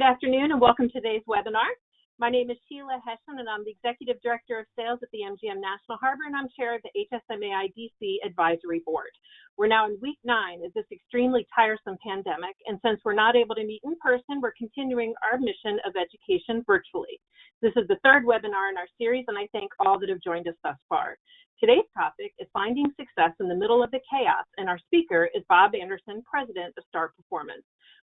Good afternoon and welcome to today's webinar. My name is Sheila Hession and I'm the Executive Director of Sales at the MGM National Harbor, and I'm Chair of the HSMAI DC Advisory Board. We're now in week 9 of this extremely tiresome pandemic, and since we're not able to meet in person, we're continuing our mission of education virtually. This is the third webinar in our series, and I thank all that have joined us thus far. Today's topic is finding success in the middle of the chaos, and our speaker is Bob Anderson, President of Star Performance.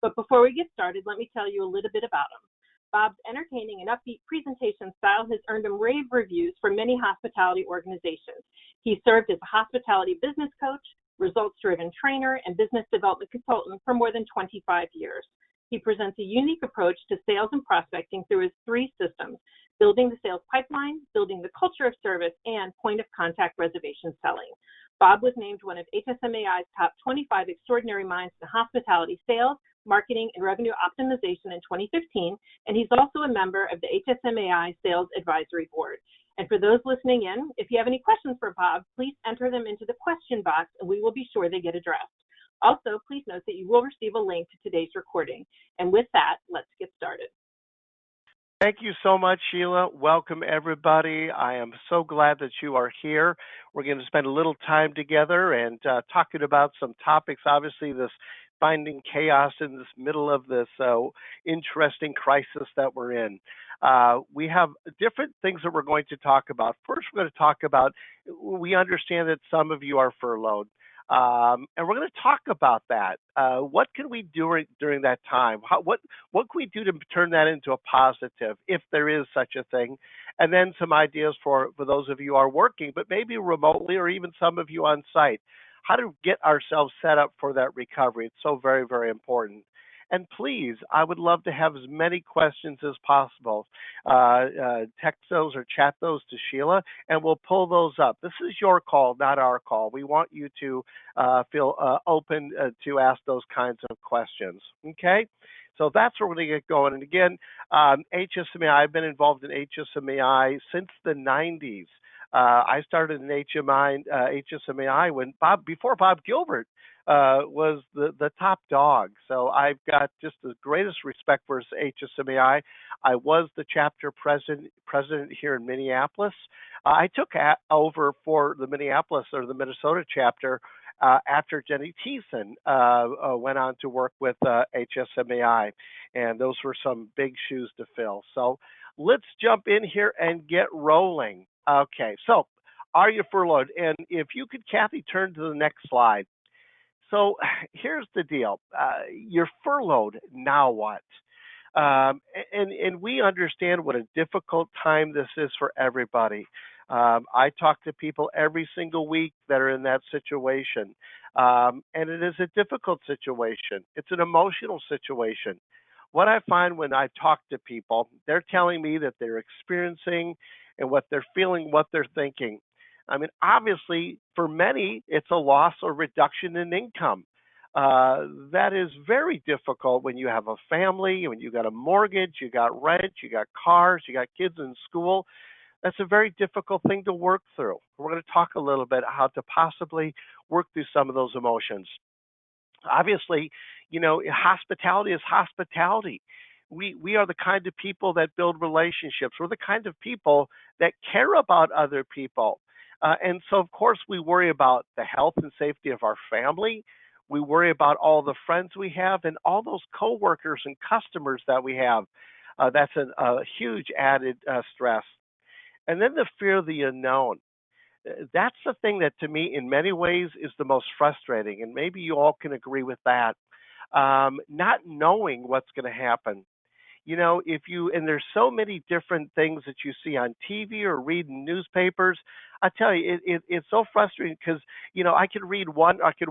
But before we get started, let me tell you a little bit about him. Bob's entertaining and upbeat presentation style has earned him rave reviews from many hospitality organizations. He served as a hospitality business coach, results-driven trainer, and business development consultant for more than 25 years. He presents a unique approach to sales and prospecting through his 3 systems: building the sales pipeline, building the culture of service, and point-of-contact reservation selling. Bob was named one of HSMAI's top 25 extraordinary minds in hospitality sales, marketing, and revenue optimization in 2015, and he's also a member of the HSMAI Sales Advisory Board. And for those listening in, if you have any questions for Bob, please enter them into the question box and we will be sure they get addressed. Also, please note that you will receive a link to today's recording. And with that, let's get started. Thank you so much, Sheila. Welcome, everybody. I am so glad that you are here. We're going to spend a little time together and talking about some topics. Obviously, this finding chaos in this middle of this interesting crisis that we're in. We have different things that we're going to talk about. First, we're going to talk about, we understand that some of you are furloughed. And we're going to talk about that. What can we do during that time? What can we do to turn that into a positive, if there is such a thing? And then some ideas for those of you who are working, but maybe remotely, or even some of you on site. How to get ourselves set up for that recovery. It's so very, very important. And please, I would love to have as many questions as possible. Text those or chat those to Sheila, and we'll pull those up. This is your call, not our call. We want you to feel open to ask those kinds of questions. Okay? So that's where we're going to get going. And again, HSMAI, I've been involved in HSMAI since the 90s. I started in HSMAI before Bob Gilbert was the top dog. So I've got just the greatest respect for HSMAI. I was the chapter president here in Minneapolis. I took over for the Minneapolis or the Minnesota chapter after Jenny Thiessen went on to work with HSMAI, and those were some big shoes to fill. So let's jump in here and get rolling. Okay, so are you furloughed? And if you could, Kathy, turn to the next slide. So here's the deal. You're furloughed, now what? And we understand what a difficult time this is for everybody. I talk to people every single week that are in that situation. And it is a difficult situation. It's an emotional situation. What I find when I talk to people, they're telling me that they're experiencing and what they're feeling, what they're thinking. I mean, obviously, for many, it's a loss or reduction in income. That is very difficult when you have a family, when you got a mortgage, you got rent, you got cars, you got kids in school. That's a very difficult thing to work through. We're going to talk a little bit how to possibly work through some of those emotions. Obviously, you know, hospitality is hospitality. We are the kind of people that build relationships. We're the kind of people that care about other people. And so, of course, we worry about the health and safety of our family. We worry about all the friends we have and all those coworkers and customers that we have. That's a huge added stress. And then the fear of the unknown. That's the thing that, to me, in many ways, is the most frustrating. And maybe you all can agree with that. Not knowing what's going to happen. You know, and there's so many different things that you see on TV or read in newspapers. I tell you, it's so frustrating because, you know, I could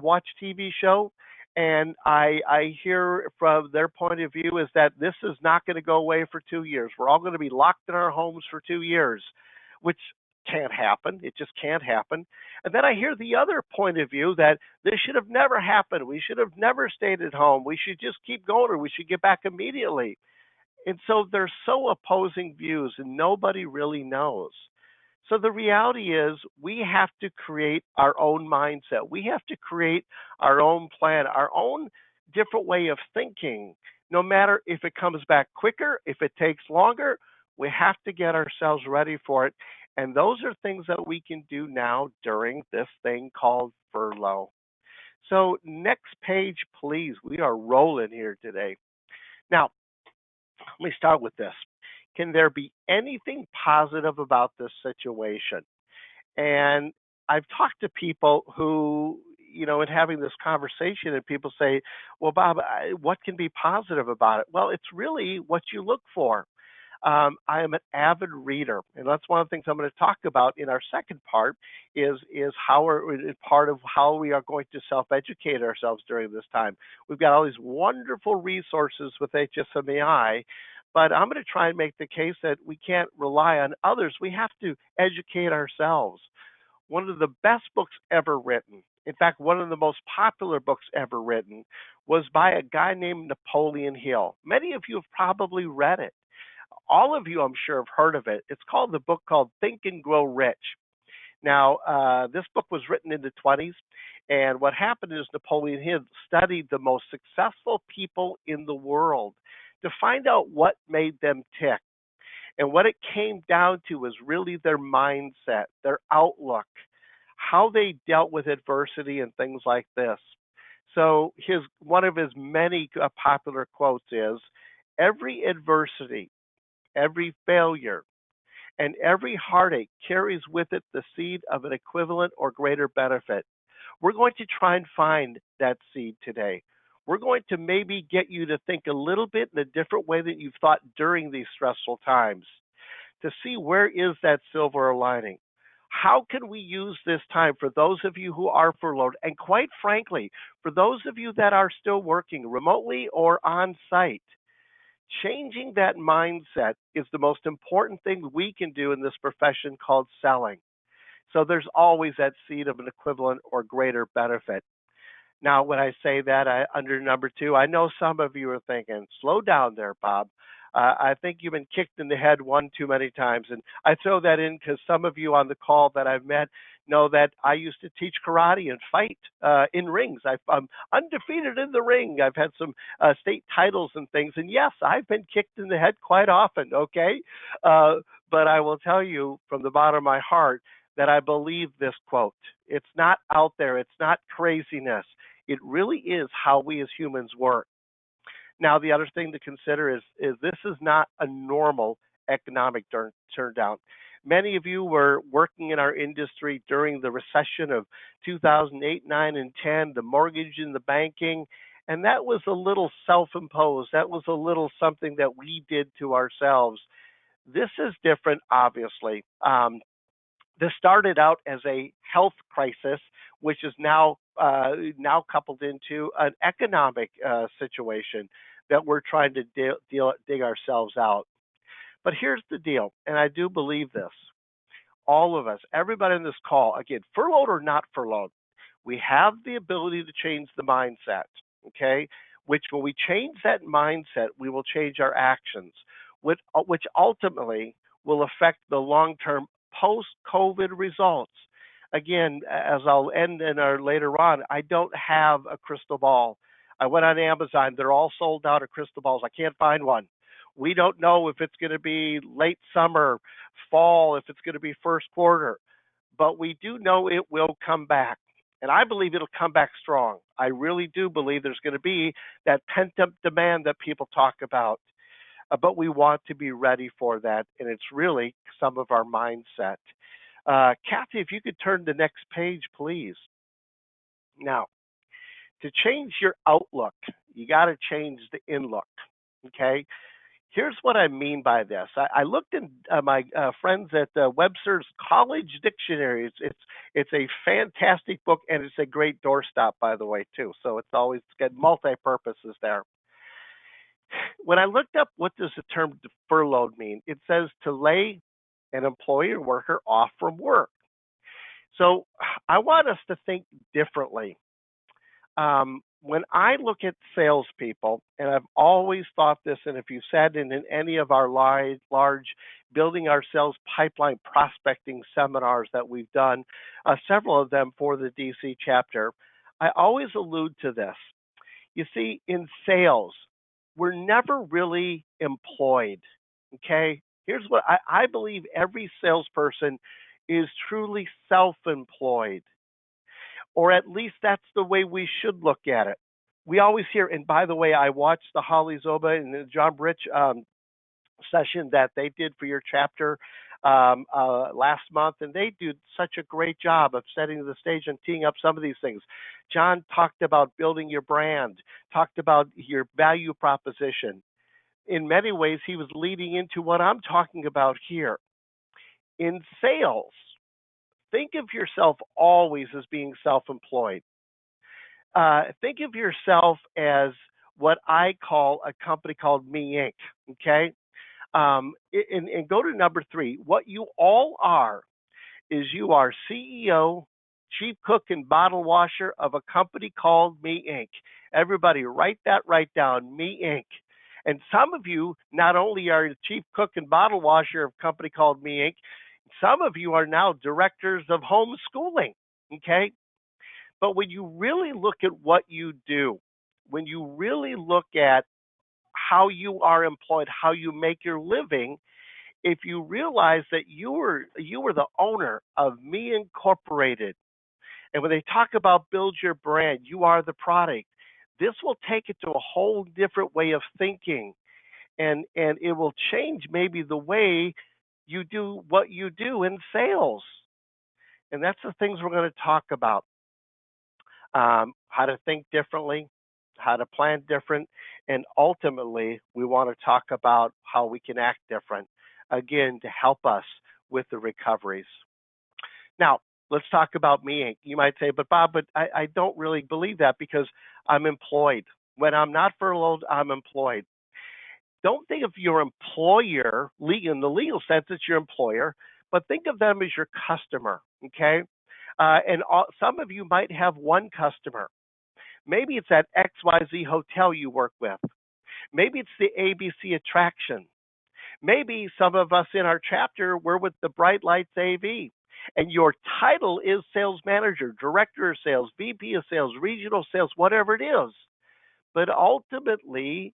watch TV show and I hear from their point of view is that this is not going to go away for 2 years. We're all going to be locked in our homes for 2 years, which can't happen. It just can't happen. And then I hear the other point of view that this should have never happened. We should have never stayed at home. We should just keep going, or we should get back immediately. And so they're so opposing views and nobody really knows. So the reality is we have to create our own mindset. We have to create our own plan, our own different way of thinking. No matter if it comes back quicker, if it takes longer, we have to get ourselves ready for it. And those are things that we can do now during this thing called furlough. So, next page, please. We are rolling here today. Now, let me start with this. Can there be anything positive about this situation? And I've talked to people who, in having this conversation, and people say, well, Bob, what can be positive about it? Well, it's really what you look for. I am an avid reader, and that's one of the things I'm going to talk about in our second part is how part of how we are going to self-educate ourselves during this time. We've got all these wonderful resources with HSMAI, but I'm going to try and make the case that we can't rely on others. We have to educate ourselves. One of the best books ever written, in fact, one of the most popular books ever written, was by a guy named Napoleon Hill. Many of you have probably read it. All of you, I'm sure, have heard of it. It's called the book called Think and Grow Rich. Now, this book was written in the 20s, and what happened is Napoleon Hill studied the most successful people in the world to find out what made them tick. And what it came down to was really their mindset, their outlook, how they dealt with adversity and things like this. So one of his many popular quotes is, every adversity, every failure, and every heartache carries with it the seed of an equivalent or greater benefit. We're going to try and find that seed today. We're going to maybe get you to think a little bit in a different way than you've thought during these stressful times, to see where is that silver lining. How can we use this time for those of you who are furloughed, and quite frankly, for those of you that are still working remotely or on site? Changing that mindset is the most important thing we can do in this profession called selling. So there's always that seed of an equivalent or greater benefit. Now, when I say that, under number 2, I know some of you are thinking, slow down there, Bob. I think you've been kicked in the head one too many times. And I throw that in because some of you on the call that I've met know that I used to teach karate and fight in rings. I'm undefeated in the ring. I've had some state titles and things. And yes, I've been kicked in the head quite often, okay? But I will tell you from the bottom of my heart that I believe this quote. It's not out there. It's not craziness. It really is how we as humans work. Now, the other thing to consider is this is not a normal economic turndown. Many of you were working in our industry during the recession of 2008, 9, and 10, the mortgage and the banking, and that was a little self-imposed. That was a little something that we did to ourselves. This is different, obviously. This started out as a health crisis, which is now coupled into an economic situation that we're trying to dig ourselves out. But here's the deal, and I do believe this. All of us, everybody in this call, again, furloughed or not furloughed, we have the ability to change the mindset, okay? Which when we change that mindset, we will change our actions, which ultimately will affect the long-term post-COVID results. Again, as I'll end in our later on, I don't have a crystal ball. I went on Amazon. They're all sold out of crystal balls. I can't find one. We don't know if it's going to be late summer, fall, if it's going to be first quarter. But we do know it will come back. And I believe it'll come back strong. I really do believe there's going to be that pent-up demand that people talk about. But we want to be ready for that, and it's really some of our mindset. Kathy, if you could turn to the next page, please. Now, to change your outlook, you got to change the in-look, okay? Here's what I mean by this. I looked in my friends at Webster's College Dictionary. It's a fantastic book, and it's a great doorstop, by the way, too. So it's always got multi-purposes there. When I looked up what does the term furloughed mean, it says to lay an employee or worker off from work. So I want us to think differently. When I look at salespeople, and I've always thought this, and if you've sat in any of our large building our sales pipeline prospecting seminars that we've done, several of them for the DC chapter, I always allude to this. You see, in sales, we're never really employed. Okay? Here's what I believe every salesperson is truly self employed, or at least that's the way we should look at it. We always hear, and by the way, I watched the Holly Zoba and the John Rich session that they did for your chapter last month, and they do such a great job of setting the stage and teeing up some of these things. John talked about building your brand, talked about your value proposition. In many ways, he was leading into what I'm talking about here. In sales, think of yourself always as being self employed. Think of yourself as what I call a company called Me Inc. Okay? And go to number 3. What you all are is you are CEO, chief cook, and bottle washer of a company called Me Inc. Everybody, write that right down, Me Inc. And some of you not only are the chief cook and bottle washer of a company called Me Inc., some of you are now directors of homeschooling, okay? But when you really look at what you do, when you really look at how you are employed, how you make your living, if you realize that you were the owner of Me Incorporated, and when they talk about build your brand, you are the product. This will take it to a whole different way of thinking, and it will change maybe the way you do what you do in sales. And that's the things we're going to talk about. How to think differently, how to plan different, and ultimately, we want to talk about how we can act different, again, to help us with the recoveries. Now, let's talk about Me Inc. You might say, but Bob, I don't really believe that because I'm employed. When I'm not furloughed, I'm employed. Don't think of your employer in the legal sense, it's your employer, but think of them as your customer, okay? Some of you might have one customer. Maybe it's that XYZ hotel you work with. Maybe it's the ABC attraction. Maybe some of us in our chapter, we're with the Bright Lights AV, and your title is sales manager, director of sales, VP of sales, regional sales, whatever it is. But ultimately,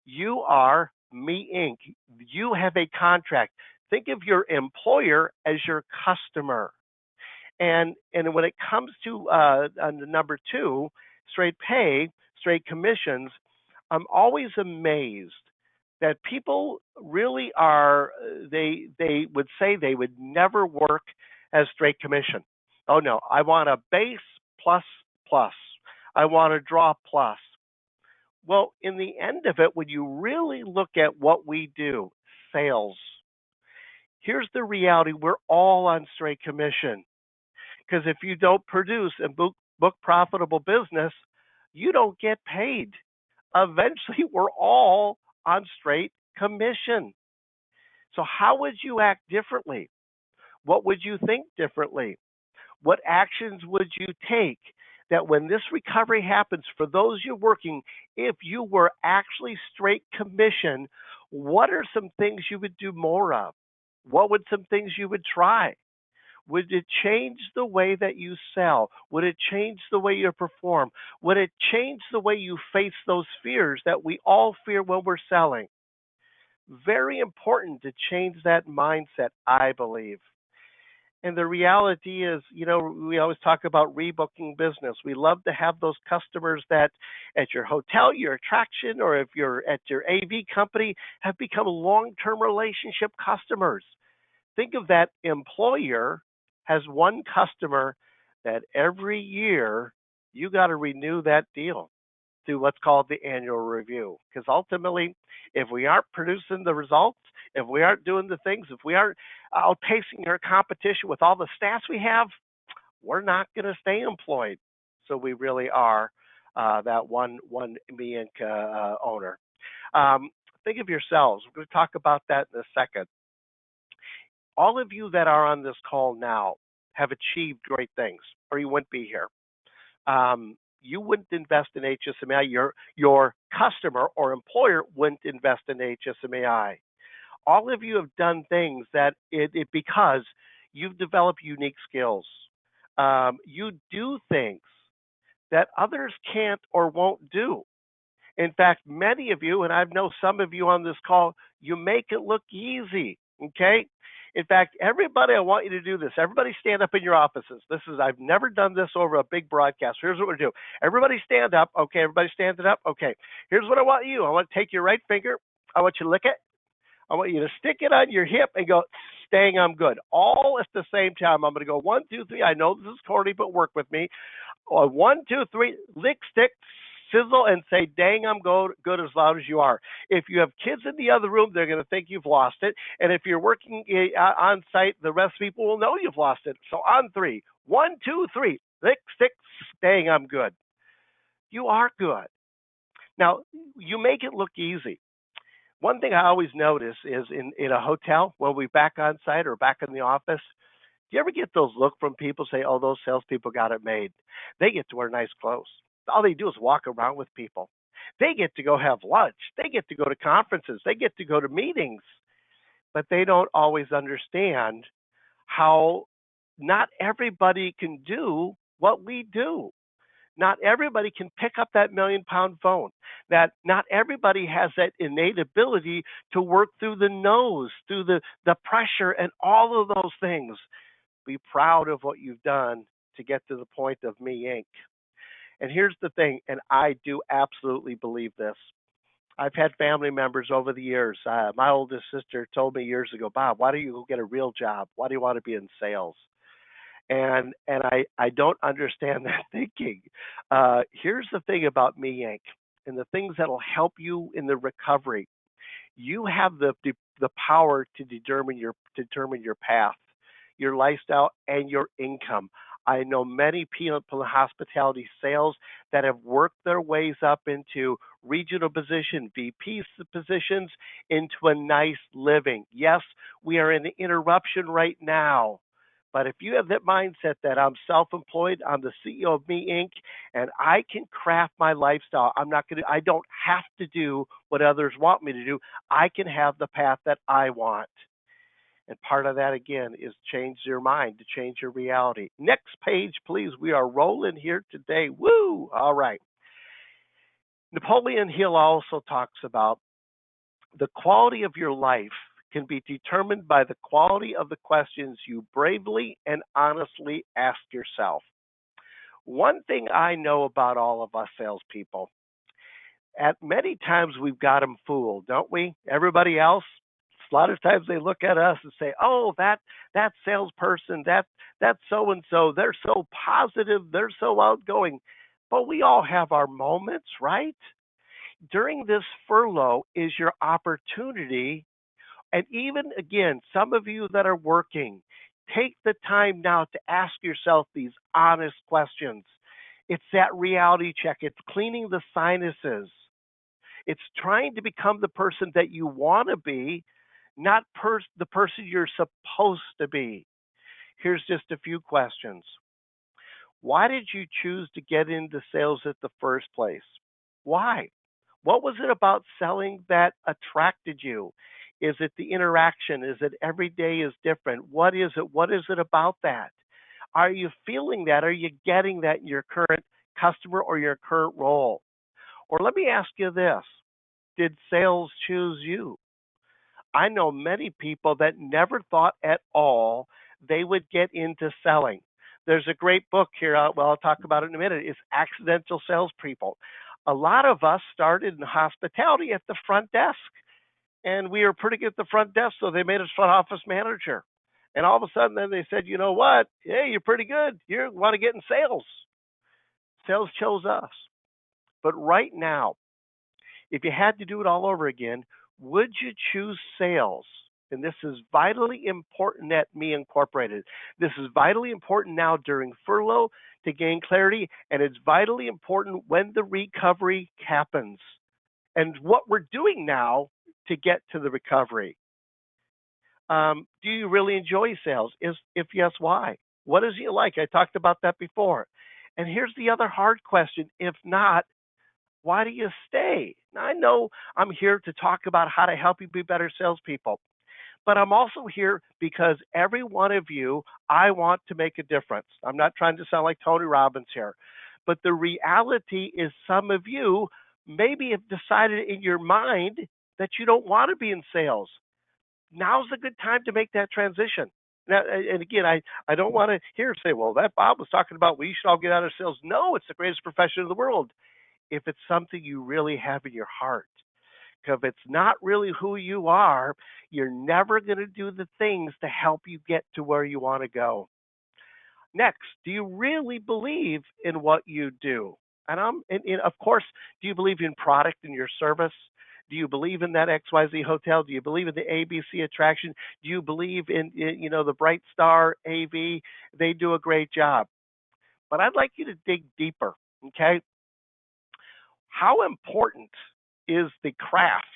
you are Me Inc. You have a contract. Think of your employer as your customer. And when it comes to number 2, straight pay, straight commissions, I'm always amazed that people really are, they would say they would never work as straight commission. Oh no, I want a base plus plus. I want a draw plus. Well, in the end of it, when you really look at what we do, sales, here's the reality. We're all on straight commission. Because if you don't produce and book profitable business, you don't get paid. Eventually, we're all on straight commission. So how would you act differently? What would you think differently? What actions would you take that when this recovery happens for those you're working, if you were actually straight commission, what are some things you would do more of? What would some things you would try? Would it change the way that you sell? Would it change the way you perform? Would it change the way you face those fears that we all fear when we're selling? Very important to change that mindset, I believe. And the reality is, we always talk about rebooking business. We love to have those customers that at your hotel, your attraction, or if you're at your AV company, have become long-term relationship customers. Think of that employer has one customer that every year you got to renew that deal through what's called the annual review. Because ultimately, if we aren't producing the results, if we aren't doing the things, if we aren't outpacing our competition with all the stats we have, we're not going to stay employed. So we really are that one Me Inc. owner. Think of yourselves. We're going to talk about that in a second. All of you that are on this call now have achieved great things, or you wouldn't be here. You wouldn't invest in HSMAI. Your customer or employer wouldn't invest in HSMAI. All of you have done things that because you've developed unique skills. You do things that others can't or won't do. In fact, many of you, and I know some of you on this call, you make it look easy. Okay? In fact, everybody, I want you to do this. Everybody stand up in your offices. I've never done this over a big broadcast. Here's what we're going to do. Everybody stand up. Okay, everybody standing up. Okay, here's what I want you. I want to take your right finger. I want you to lick it. I want you to stick it on your hip and go, staying I'm good. All at the same time. I'm going to go 1, 2, 3. I know this is corny, but work with me. 1, 2, 3, lick, stick, sizzle, and say, dang, I'm good as loud as you are. If you have kids in the other room, they're going to think you've lost it. And if you're working on site, the rest of people will know you've lost it. So on 3, 1, 2, 3, lick, stick, dang, I'm good. You are good. Now, you make it look easy. One thing I always notice is in a hotel, when we're back on site or back in the office, do you ever get those looks from people say, oh, those salespeople got it made? They get to wear nice clothes. All they do is walk around with people. They get to go have lunch. They get to go to conferences. They get to go to meetings. But they don't always understand how not everybody can do what we do. Not everybody can pick up that million-pound phone. That not everybody has that innate ability to work through the no's, through the pressure and all of those things. Be proud of what you've done to get to the point of Me Inc. And here's the thing, and I do absolutely believe this. I've had family members over the years. My oldest sister told me years ago, Bob, why don't you go get a real job? Why do you want to be in sales? And I don't understand that thinking. Here's the thing about Me Inc. and the things that'll help you in the recovery. You have the power to determine your path, your lifestyle, and your income. I know many people in hospitality sales that have worked their ways up into regional position, VP positions, into a nice living. Yes, we are in the interruption right now. But if you have that mindset that I'm self-employed, I'm the CEO of Me Inc., and I can craft my lifestyle. I don't have to do what others want me to do. I can have the path that I want. And part of that, again, is change your mind, to change your reality. Next page, please. We are rolling here today. Woo! All right. Napoleon Hill also talks about the quality of your life can be determined by the quality of the questions you bravely and honestly ask yourself. One thing I know about all of us salespeople, at many times we've got them fooled, don't we? Everybody else, a lot of times they look at us and say, oh, that salesperson, that so-and-so, they're so positive, they're so outgoing. But we all have our moments, right? During this furlough is your opportunity. And even, again, some of you that are working, take the time now to ask yourself these honest questions. It's that reality check. It's cleaning the sinuses. It's trying to become the person that you want to be, not the person you're supposed to be. Here's just a few questions. Why did you choose to get into sales at the first place? Why? What was it about selling that attracted you? Is it the interaction? Is it every day is different? What is it? What is it about that? Are you feeling that? Are you getting that in your current customer or your current role? Or let me ask you this. Did sales choose you? I know many people that never thought at all they would get into selling. There's a great book here, I'll talk about it in a minute. It's Accidental Salespeople. A lot of us started in hospitality at the front desk, and we were pretty good at the front desk, so they made us front office manager. And all of a sudden, then they said, you know what? Hey, you're pretty good. You want to get in sales. Sales chose us. But right now, if you had to do it all over again, would you choose sales? And this is vitally important at Me Incorporated. This is vitally important now during furlough to gain clarity, and it's vitally important when the recovery happens and what we're doing now to get to the recovery. Do you really enjoy sales? If yes, why? What is it like? I talked about that before. And here's the other hard question. If not, why do you stay? Now, I know I'm here to talk about how to help you be better salespeople, but I'm also here because every one of you, I want to make a difference. I'm not trying to sound like Tony Robbins here, but the reality is some of you maybe have decided in your mind that you don't want to be in sales. Now's a good time to make that transition. Now, and again, I don't want to hear say, well, that Bob was talking about we should all get out of sales. No, it's the greatest profession in the world. If it's something you really have in your heart, because if it's not really who you are, you're never going to do the things to help you get to where you want to go. Next, do you really believe in what you do? And of course, do you believe in product and your service? Do you believe in that XYZ hotel? Do you believe in the ABC attraction? Do you believe in the Bright Star AV? They do a great job. But I'd like you to dig deeper, okay? How important is the craft,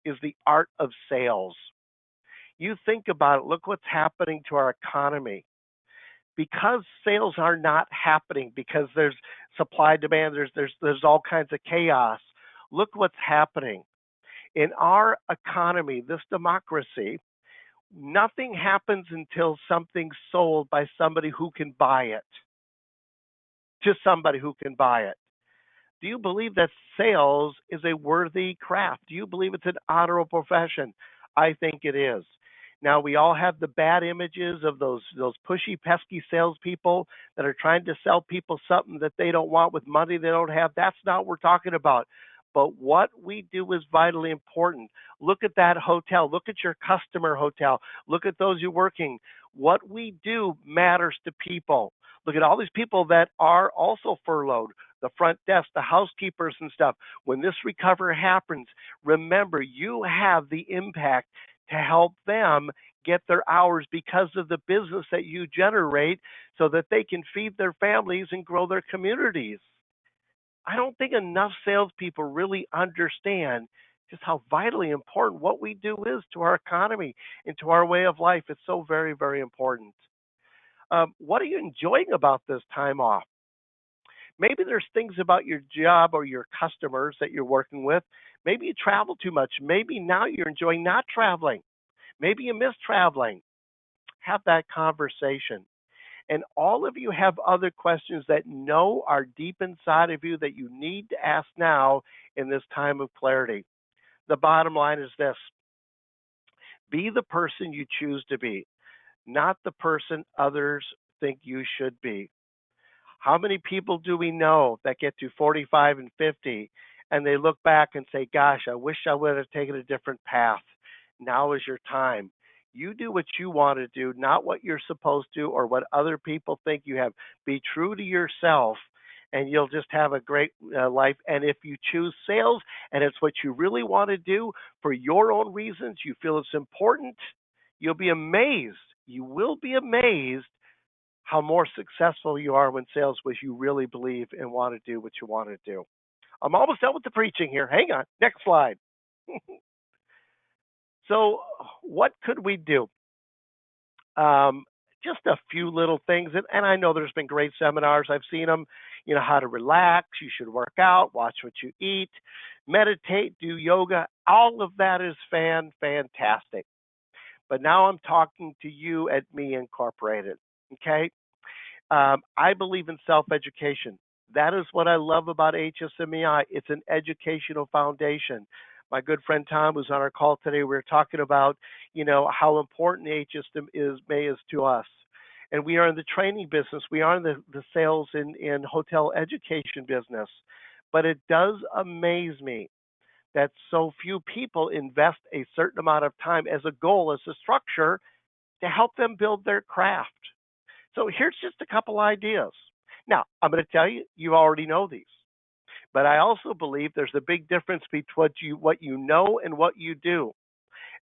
is the art of sales? You think about it, look what's happening to our economy. Because sales are not happening, because there's supply demand, there's all kinds of chaos. Look what's happening. In our economy, this democracy, nothing happens until something's sold by somebody who can buy it. To somebody who can buy it. Do you believe that sales is a worthy craft? Do you believe it's an honorable profession? I think it is. Now we all have the bad images of those pushy, pesky salespeople that are trying to sell people something that they don't want with money they don't have. That's not what we're talking about. But what we do is vitally important. Look at that hotel. Look at your customer hotel. Look at those you're working. What we do matters to people. Look at all these people that are also furloughed, the front desk, the housekeepers and stuff. When this recovery happens, remember you have the impact to help them get their hours because of the business that you generate so that they can feed their families and grow their communities. I don't think enough salespeople really understand just how vitally important what we do is to our economy and to our way of life. It's so very, very important. What are you enjoying about this time off? Maybe there's things about your job or your customers that you're working with. Maybe you travel too much. Maybe now you're enjoying not traveling. Maybe you miss traveling. Have that conversation. And all of you have other questions that are deep inside of you that you need to ask now in this time of clarity. The bottom line is this: be the person you choose to be, not the person others think you should be. How many people do we know that get to 45 and 50 and they look back and say, gosh, I wish I would have taken a different path. Now is your time. You do what you want to do, not what you're supposed to or what other people think you have. Be true to yourself and you'll just have a great life. And if you choose sales and it's what you really want to do for your own reasons, you feel it's important, you'll be amazed. You will be amazed how more successful you are when sales was you really believe and want to do what you want to do. I'm almost done with the preaching here. Hang on. Next slide. So what could we do? Just a few little things. And I know there's been great seminars. I've seen them, how to relax. You should work out, watch what you eat, meditate, do yoga. All of that is fantastic. But now I'm talking to you at Me Incorporated. Okay. I believe in self-education. That is what I love about HSMAI. It's an educational foundation. My good friend Tom, who's on our call today, we were talking about, how important HSMAI is to us. And we are in the training business. We are in the sales and hotel education business. But it does amaze me that so few people invest a certain amount of time as a goal, as a structure, to help them build their craft. So here's just a couple ideas. Now, I'm going to tell you, you already know these. But I also believe there's a big difference between what you know and what you do.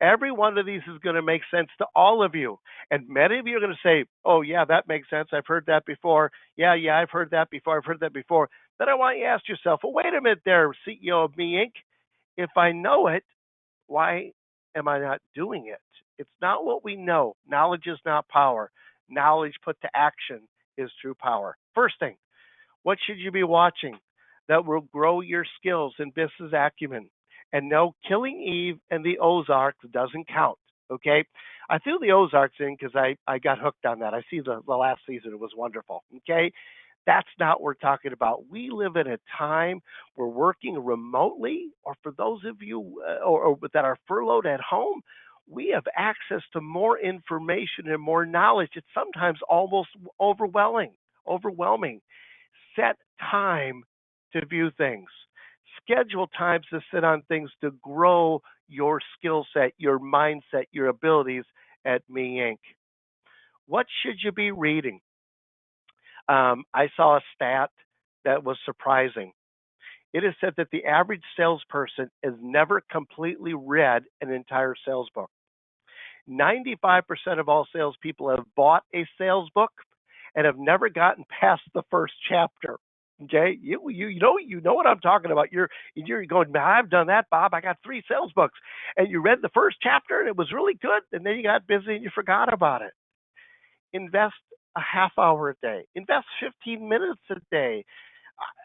Every one of these is going to make sense to all of you. And many of you are going to say, oh, yeah, that makes sense. I've heard that before. Yeah, I've heard that before. I've heard that before. Then I want you to ask yourself, well, wait a minute there, CEO of Me Inc. If I know it, why am I not doing it? It's not what we know. Knowledge is not power. Knowledge put to action is true power. First thing, what should you be watching that will grow your skills and business acumen? And no, Killing Eve and the Ozarks doesn't count, okay? I threw the Ozarks in because I got hooked on that. I see the last season. It was wonderful, okay? That's not what we're talking about. We live in a time we're working remotely, or for those of you or that are furloughed at home, we have access to more information and more knowledge. It's sometimes almost overwhelming. Overwhelming. Set time to view things. Schedule times to sit on things to grow your skill set, your mindset, your abilities at Me Inc. What should you be reading? I saw a stat that was surprising. It is said that the average salesperson has never completely read an entire sales book. 95% of all salespeople have bought a sales book and have never gotten past the first chapter. Okay, you know what I'm talking about. You're going, I've done that, Bob. I got 3 sales books, and you read the first chapter and it was really good, and then you got busy and you forgot about it. Invest a half hour a day. Invest 15 minutes a day,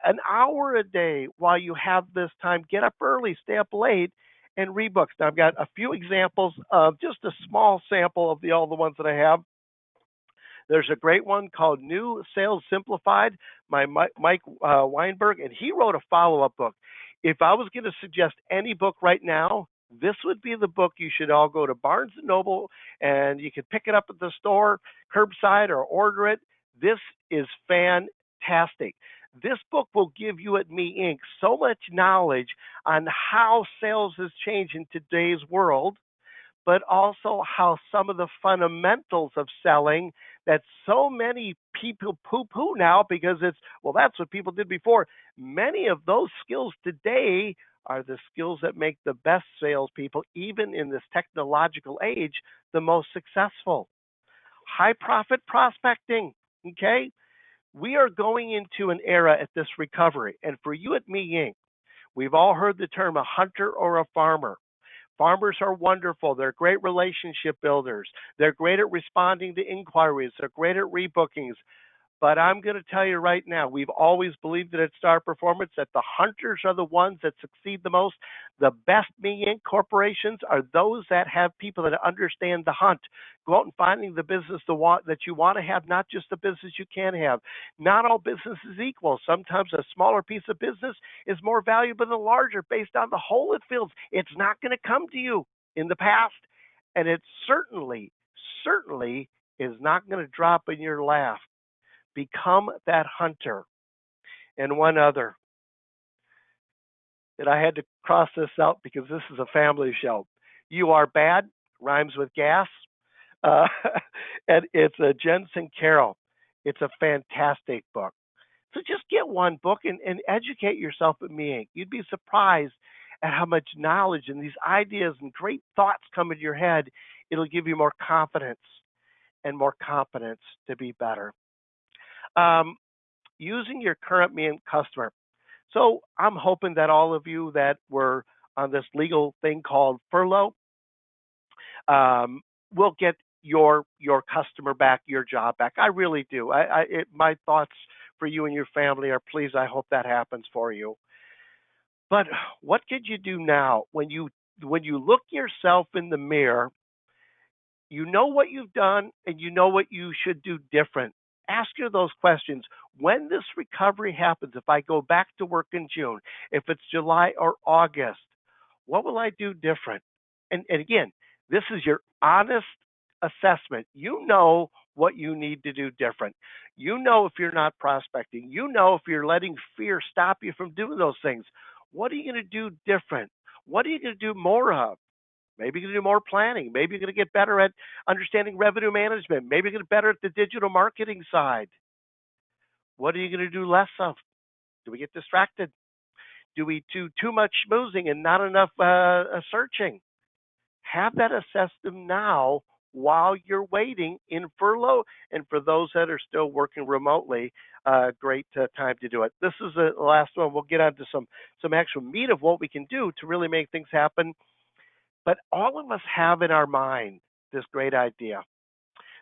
an hour a day while you have this time. Get up early, stay up late, and read books. Now, I've got a few examples of just a small sample of all the ones that I have. There's a great one called New Sales Simplified by Mike Weinberg, and he wrote a follow-up book. If I was going to suggest any book right now, this would be the book you should all go to Barnes & Noble, and you can pick it up at the store, curbside, or order it. This is fantastic. This book will give you at Me Inc. so much knowledge on how sales has changed in today's world, but also how some of the fundamentals of selling that so many people poo-poo now because that's what people did before. Many of those skills today are the skills that make the best salespeople, even in this technological age, the most successful. High profit prospecting, okay? We are going into an era at this recovery. And for you at Me Inc., we've all heard the term a hunter or a farmer. Farmers are wonderful. They're great relationship builders. They're great at responding to inquiries. They're great at rebookings. But I'm going to tell you right now, we've always believed that at Star Performance that the hunters are the ones that succeed the most. The best Me Inc. corporations are those that have people that understand the hunt. Go out and finding the business that you want to have, not just the business you can have. Not all business is equal. Sometimes a smaller piece of business is more valuable than a larger based on the hole it fills. It's not going to come to you in the past, and it certainly is not going to drop in your lap. Become that hunter. And one other that I had to cross this out because this is a family show. You Are Bad rhymes with gas. And it's a Jen Sincero. It's a fantastic book. So just get one book and educate yourself at Me Inc. You'd be surprised at how much knowledge and these ideas and great thoughts come into your head. It'll give you more confidence and more competence to be better. Using your current Me Inc. customer. So I'm hoping that all of you that were on this legal thing called furlough will get your customer back, your job back. I really do. My thoughts for you and your family are please. I hope that happens for you. But what could you do now when you look yourself in the mirror? You know what you've done and you know what you should do different. Ask you those questions. When this recovery happens, if I go back to work in June, if it's July or August, what will I do different? And again, this is your honest assessment. You know what you need to do different. You know if you're not prospecting. You know if you're letting fear stop you from doing those things. What are you going to do different? What are you going to do more of? Maybe you're going to do more planning. Maybe you're going to get better at understanding revenue management. Maybe you're going to get better at the digital marketing side. What are you going to do less of? Do we get distracted? Do we do too much schmoozing and not enough searching? Have that assessed them now while you're waiting in furlough. And for those that are still working remotely, great time to do it. This is the last one. We'll get on to some actual meat of what we can do to really make things happen. But all of us have in our mind this great idea,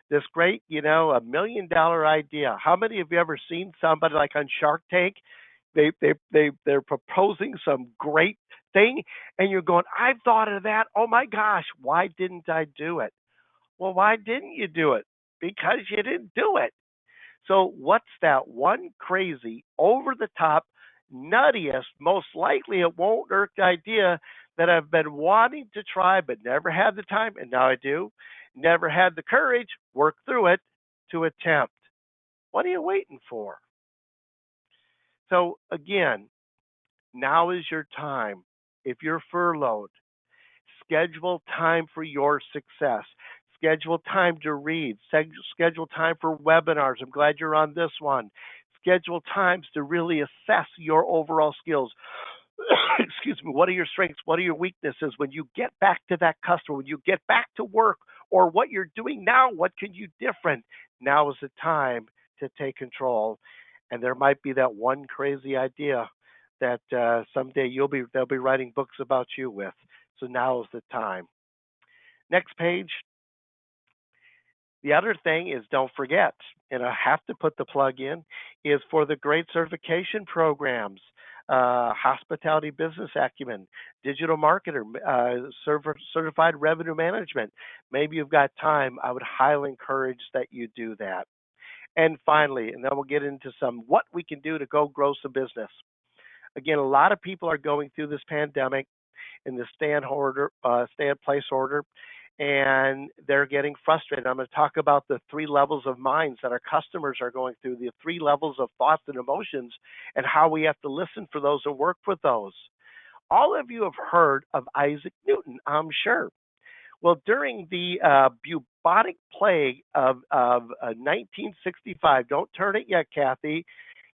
this great, $1 million idea. How many of you ever seen somebody like on Shark Tank? They're proposing some great thing, and you're going, I've thought of that. Oh my gosh, why didn't I do it? Well, why didn't you do it? Because you didn't do it. So, what's that one crazy, over the top, nuttiest, most likely it won't work idea that I've been wanting to try but never had the time, and now I do? Never had the courage, work through it, to attempt. What are you waiting for? So, again, now is your time. If you're furloughed, schedule time for your success. Schedule time to read. Schedule time for webinars. I'm glad you're on this one. Schedule times to really assess your overall skills. Excuse me. What are your strengths? What are your weaknesses? When you get back to that customer, when you get back to work, or what you're doing now, what can you different? Now is the time to take control. And there might be that one crazy idea that someday they'll be writing books about you with. So now is the time. Next page. The other thing is, don't forget, and I have to put the plug in, is for the great certification programs, hospitality business acumen, digital marketer, certified revenue management. Maybe you've got time. I would highly encourage that you do that. And finally, and then we'll get into some what we can do to go grow some business. Again, a lot of people are going through this pandemic in the stay in place order, and they're getting frustrated. I'm going to talk about the three levels of minds that our customers are going through, the three levels of thoughts and emotions, and how we have to listen for those and work with those. All of you have heard of Isaac Newton, I'm sure. Well, during the bubonic plague of 1965, don't turn it yet, Kathy.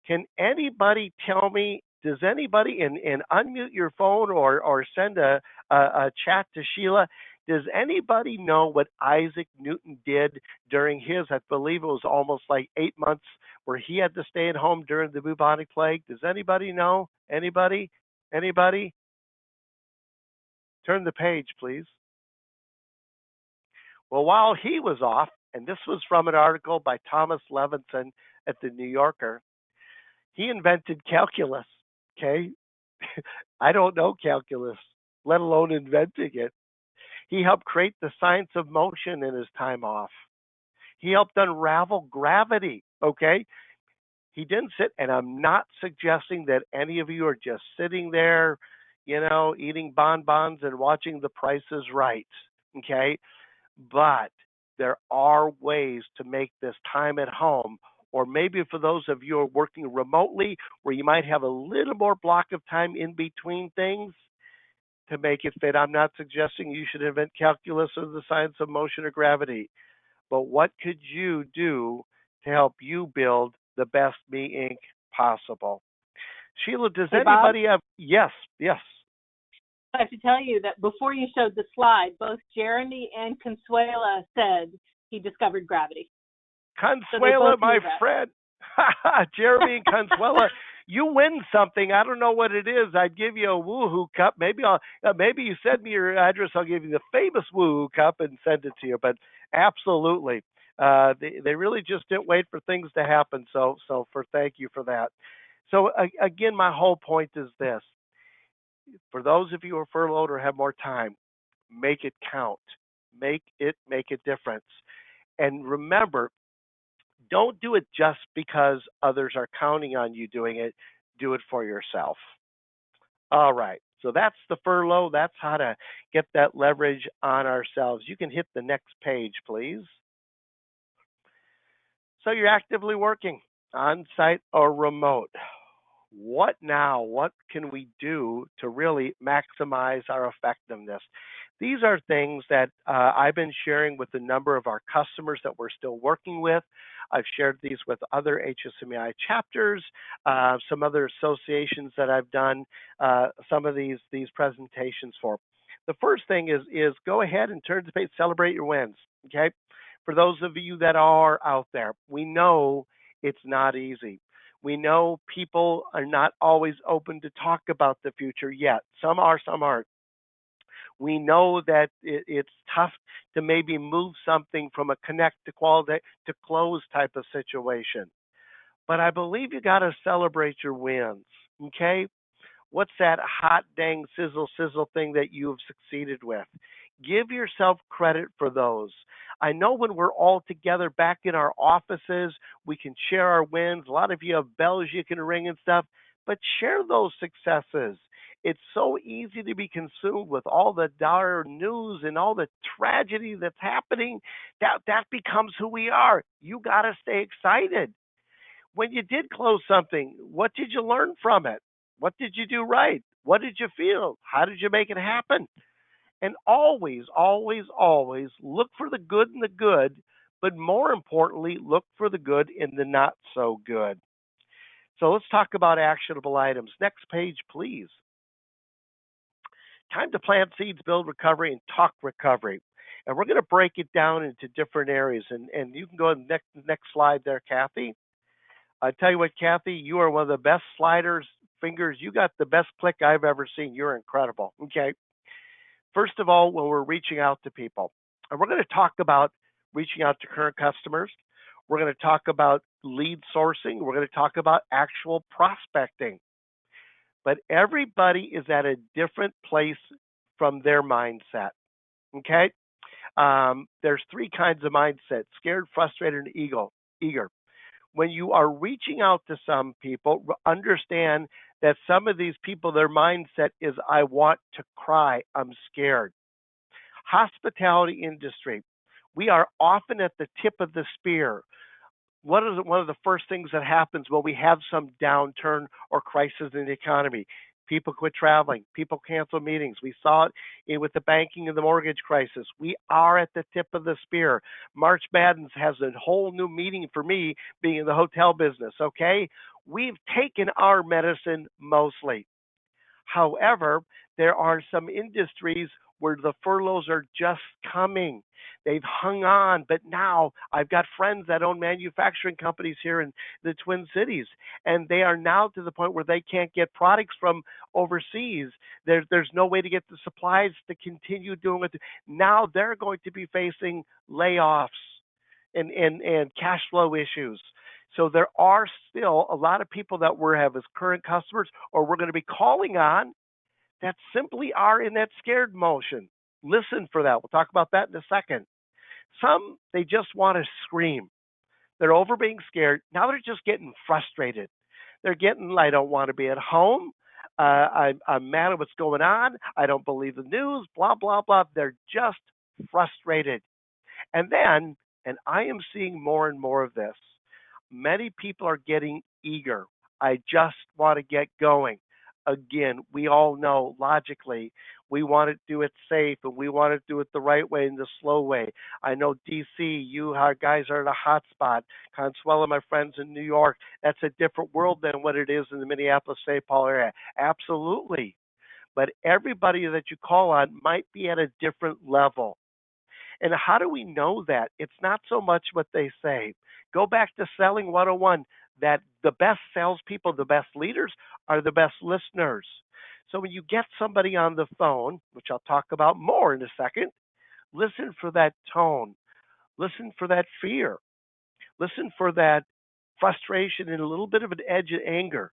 Can anybody tell me, does anybody, and unmute your phone or send a chat to Sheila, does anybody know what Isaac Newton did during his, I believe it was almost like 8 months where he had to stay at home during the bubonic plague? Does anybody know? Anybody? Anybody? Turn the page, please. Well, while he was off, and this was from an article by Thomas Levinson at the New Yorker, he invented calculus. Okay. I don't know calculus, let alone inventing it. He helped create the science of motion in his time off. He helped unravel gravity. Okay. He didn't sit, and I'm not suggesting that any of you are just sitting there, eating bonbons and watching The Price is Right. Okay. But there are ways to make this time at home, or maybe for those of you who are working remotely where you might have a little more block of time in between things, to make it fit. I'm not suggesting you should invent calculus or the science of motion or gravity, but what could you do to help you build the best Me Inc. possible? Sheila, does Hey, anybody Bob? have? Yes, yes. I have to tell you that before you showed the slide, both Jeremy and Consuela said he discovered gravity. Consuela, my that. friend. Jeremy and Consuela, you win something. I don't know what it is. I'd give you a Woohoo cup. Maybe maybe you send me your address. I'll give you the famous Woohoo cup and send it to you. But absolutely, they really just didn't wait for things to happen. So thank you for that. So again, my whole point is this: for those of you who are furloughed or have more time, make it count. Make it make a difference. And remember, don't do it just because others are counting on you doing it. Do it for yourself. All right. So that's the furlough. That's how to get that leverage on ourselves. You can hit the next page, please. So you're actively working on site or remote. What now? What can we do to really maximize our effectiveness? These are things that I've been sharing with a number of our customers that we're still working with. I've shared these with other HSMAI chapters, some other associations that I've done some of these presentations for. The first thing is go ahead and turn to the page, celebrate your wins. Okay, for those of you that are out there, we know it's not easy. We know people are not always open to talk about the future yet. Some are, some aren't. We know that it's tough to maybe move something from a connect to quality to close type of situation. But I believe you got to celebrate your wins. Okay? What's that hot dang sizzle thing that you've succeeded with? Give yourself credit for those. I know when we're all together back in our offices, we can share our wins. A lot of you have bells you can ring and stuff, but share those successes. It's so easy to be consumed with all the dire news and all the tragedy that's happening. That becomes who we are. You got to stay excited. When you did close something, what did you learn from it? What did you do right? What did you feel? How did you make it happen? And always, always, always look for the good in the good, but more importantly, look for the good in the not so good. So let's talk about actionable items. Next page, please. Time to plant seeds, build recovery, and talk recovery. And we're going to break it down into different areas. And you can go to the next slide there, Kathy. I tell you what, Kathy, you are one of the best sliders, fingers. You got the best click I've ever seen. You're incredible. Okay. First of all, when we're reaching out to people, and we're going to talk about reaching out to current customers, we're going to talk about lead sourcing, we're going to talk about actual prospecting. But everybody is at a different place from their mindset. Okay? There's three kinds of mindset: scared, frustrated, and eager. When you are reaching out to some people, understand that some of these people, their mindset is, I want to cry, I'm scared. Hospitality industry, we are often at the tip of the spear. What is one of the first things that happens when we have some downturn or crisis in the economy? People quit traveling. People cancel meetings. We saw it with the banking and the mortgage crisis. We are at the tip of the spear. March Madness has a whole new meaning for me being in the hotel business, okay? We've taken our medicine mostly. However, there are some industries where the furloughs are just coming. They've hung on, but now I've got friends that own manufacturing companies here in the Twin Cities, and they are now to the point where they can't get products from overseas. There's no way to get the supplies to continue doing it. Now they're going to be facing layoffs and cash flow issues. So there are still a lot of people that we have as current customers or we're going to be calling on that simply are in that scared motion. Listen for that. We'll talk about that in a second. Some, they just want to scream. They're over being scared. Now they're just getting frustrated. They're getting, I don't want to be at home. I'm mad at what's going on. I don't believe the news, blah, blah, blah. They're just frustrated. And then, and I am seeing more and more of this, many people are getting eager. I just want to get going. Again, we all know logically we want to do it safe and we want to do it the right way and the slow way. I know DC, you guys are in a hot spot. Consuelo, my friends in New York, that's a different world than what it is in the Minneapolis, St. Paul area. Absolutely. But everybody that you call on might be at a different level. And how do we know that? It's not so much what they say. Go back to Selling 101, that the best salespeople, the best leaders are the best listeners. So when you get somebody on the phone, which I'll talk about more in a second, listen for that tone. Listen for that fear. Listen for that frustration and a little bit of an edge of anger.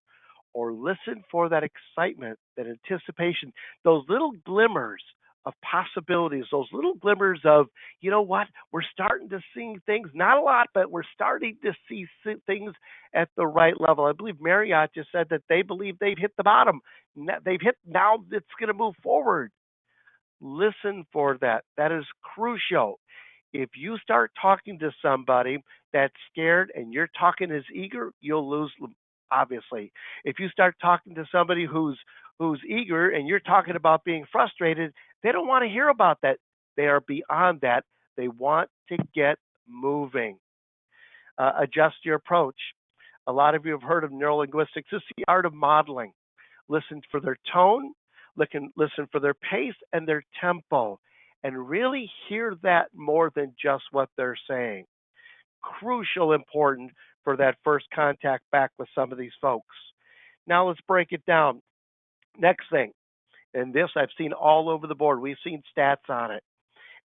Or listen for that excitement, that anticipation, those little glimmers of possibilities, those little glimmers of, you know what, we're starting to see things, not a lot, but we're starting to see things at the right level. I believe Marriott just said that they believe they've hit the bottom. They've hit, now it's going to move forward. Listen for that. That is crucial. If you start talking to somebody that's scared and you're talking as eager, you'll lose, obviously. If you start talking to somebody who's eager and you're talking about being frustrated, they don't want to hear about that. They are beyond that. They want to get moving. Adjust your approach. A lot of you have heard of neurolinguistics. This is the art of modeling. Listen for their tone, listen for their pace and their tempo, and really hear that more than just what they're saying. Crucial, important for that first contact back with some of these folks. Now let's break it down. Next thing, and this I've seen all over the board. We've seen stats on it.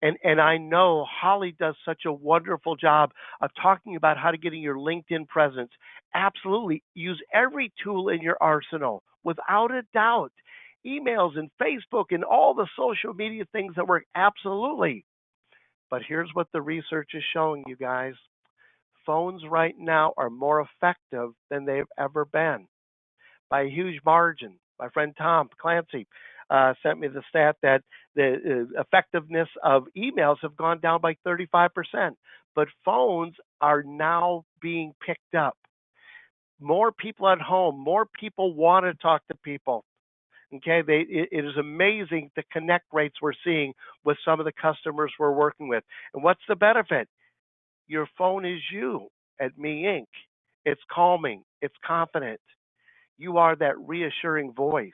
And I know Holly does such a wonderful job of talking about how to get in your LinkedIn presence. Absolutely. Use every tool in your arsenal without a doubt. emails and Facebook and all the social media things that work. Absolutely. But here's what the research is showing you guys. Phones right now are more effective than they've ever been by a huge margin. My friend Tom Clancy sent me the stat that the effectiveness of emails have gone down by 35%, but phones are now being picked up. More people at home, more people want to talk to people. Okay, it is amazing the connect rates we're seeing with some of the customers we're working with. And what's the benefit? Your phone is you at Me Inc. It's calming, it's confident. You are that reassuring voice.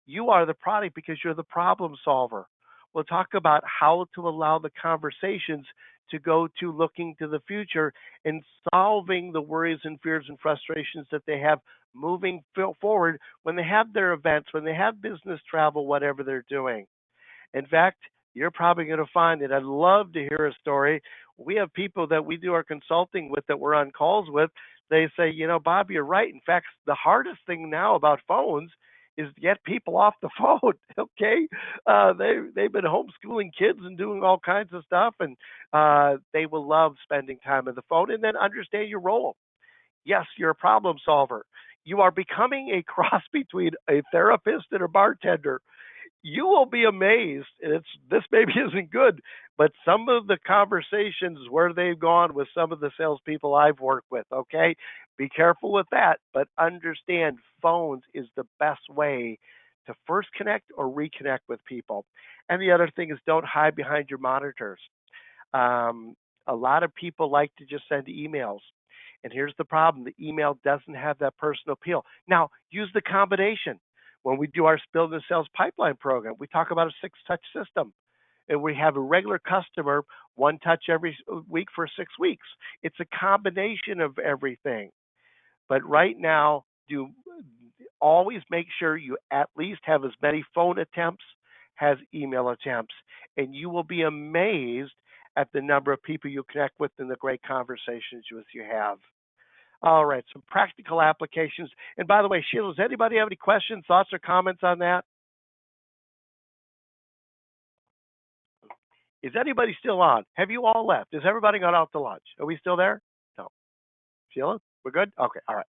You are the product because you're the problem solver. We'll talk about how to allow the conversations to go to looking to the future and solving the worries and fears and frustrations that they have moving forward when they have their events, when they have business travel, whatever they're doing. In fact, you're probably going to find it. I'd love to hear a story. We have people that we do our consulting with that we're on calls with. They say, Bob, you're right. In fact, the hardest thing now about phones is to get people off the phone. Okay, they've been homeschooling kids and doing all kinds of stuff, and they will love spending time on the phone. And then understand your role. Yes, you're a problem solver. You are becoming a cross between a therapist and a bartender. You will be amazed. This maybe isn't good, but some of the conversations where they've gone with some of the salespeople I've worked with. Okay, be careful with that, but understand phones is the best way to first connect or reconnect with people. And the other thing is don't hide behind your monitors. A lot of people like to just send emails. And here's the problem: the email doesn't have that personal appeal. Now, use the combination. When we do our Build and Sales Pipeline program, we talk about a 6-touch system. And we have a regular customer, 1 touch every week for 6 weeks. It's a combination of everything. But right now, do always make sure you at least have as many phone attempts as email attempts. And you will be amazed at the number of people you connect with and the great conversations you have. All right, some practical applications. And by the way, Sheila, does anybody have any questions, thoughts, or comments on that? Is anybody still on? Have you all left? Has everybody gone out to lunch? Are we still there? No. Sheila, we're good? Okay, all right.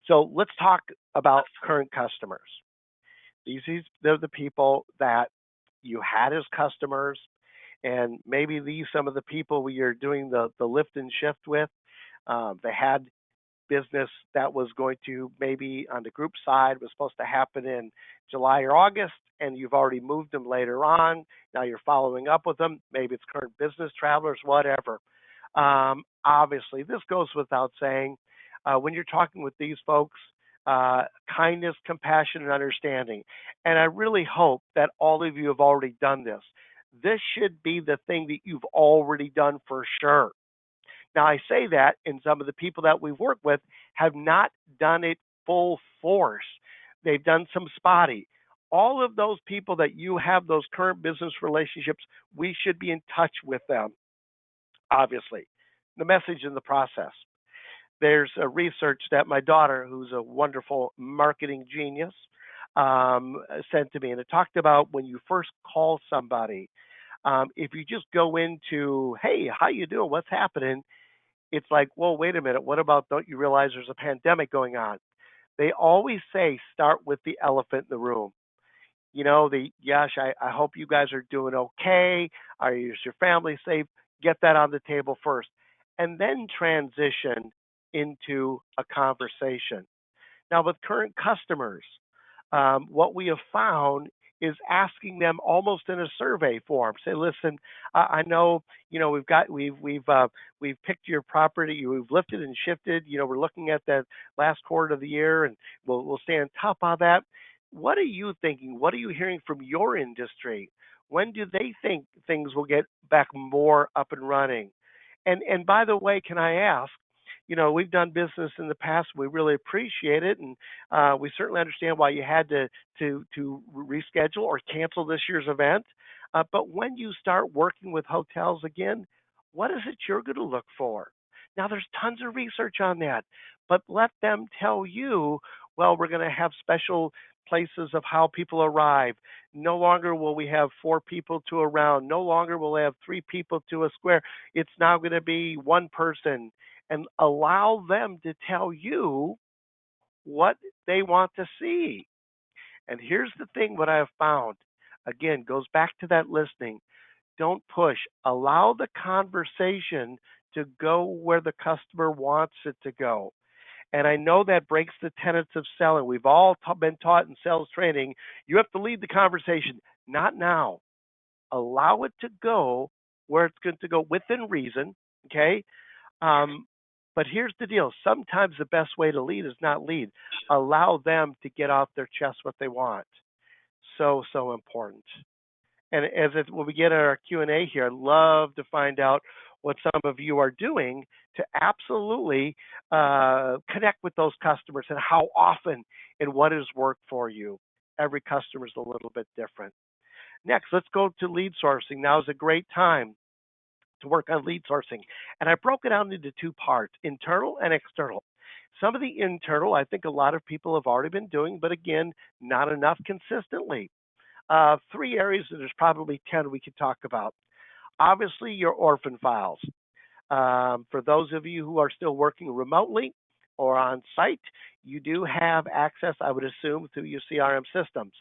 So let's talk about current customers. They're the people that you had as customers, and maybe these some of the people you're doing the lift and shift with. They had business that was going to maybe on the group side was supposed to happen in July or August, and you've already moved them later on. Now you're following up with them. Maybe it's current business travelers, whatever. Obviously, this goes without saying. When you're talking with these folks, kindness, compassion, and understanding. And I really hope that all of you have already done this. This should be the thing that you've already done for sure. Now, I say that, and some of the people that we've worked with have not done it full force. They've done some spotty. All of those people that you have those current business relationships, we should be in touch with them, obviously. The message in the process. There's a research that my daughter, who's a wonderful marketing genius, sent to me, and it talked about when you first call somebody, if you just go into, hey, how you doing? What's happening? It's like, well, wait a minute. What about, don't you realize there's a pandemic going on? They always say, start with the elephant in the room. Yash, I hope you guys are doing okay. Is your family safe? Get that on the table first. And then transition into a conversation. Now, with current customers, what we have found is asking them almost in a survey form. Say, listen, I know, we've picked your property, we've lifted and shifted. We're looking at that last quarter of the year, and we'll stay on top of that. What are you thinking? What are you hearing from your industry? When do they think things will get back more up and running? And by the way, can I ask? We've done business in the past. We really appreciate it, and we certainly understand why you had to reschedule or cancel this year's event. But when you start working with hotels again, what is it you're going to look for? Now, there's tons of research on that, but let them tell you, well, we're going to have special places of how people arrive. No longer will we have 4 people to a round. No longer will we have 3 people to a square. It's now going to be one person, and allow them to tell you what they want to see. And here's the thing what I have found again goes back to that listening. Don't push. Allow the conversation to go where the customer wants it to go. And I know that breaks the tenets of selling. We've all been taught in sales training, you have to lead the conversation. Not now. Allow it to go where it's going to go within reason. Okay. Um, but here's the deal. Sometimes the best way to lead is not lead. Allow them to get off their chest what they want. So, so important. And when we get our Q&A here, I'd love to find out what some of you are doing to absolutely connect with those customers and how often and what has worked for you. Every customer is a little bit different. Next, let's go to lead sourcing. Now is a great time to work on lead sourcing. And I broke it down into 2 parts, internal and external. Some of the internal, I think a lot of people have already been doing, but again, not enough consistently. 3 areas, and there's probably 10 we could talk about. Obviously, your orphan files. For those of you who are still working remotely or on site, you do have access, I would assume, through your CRM systems.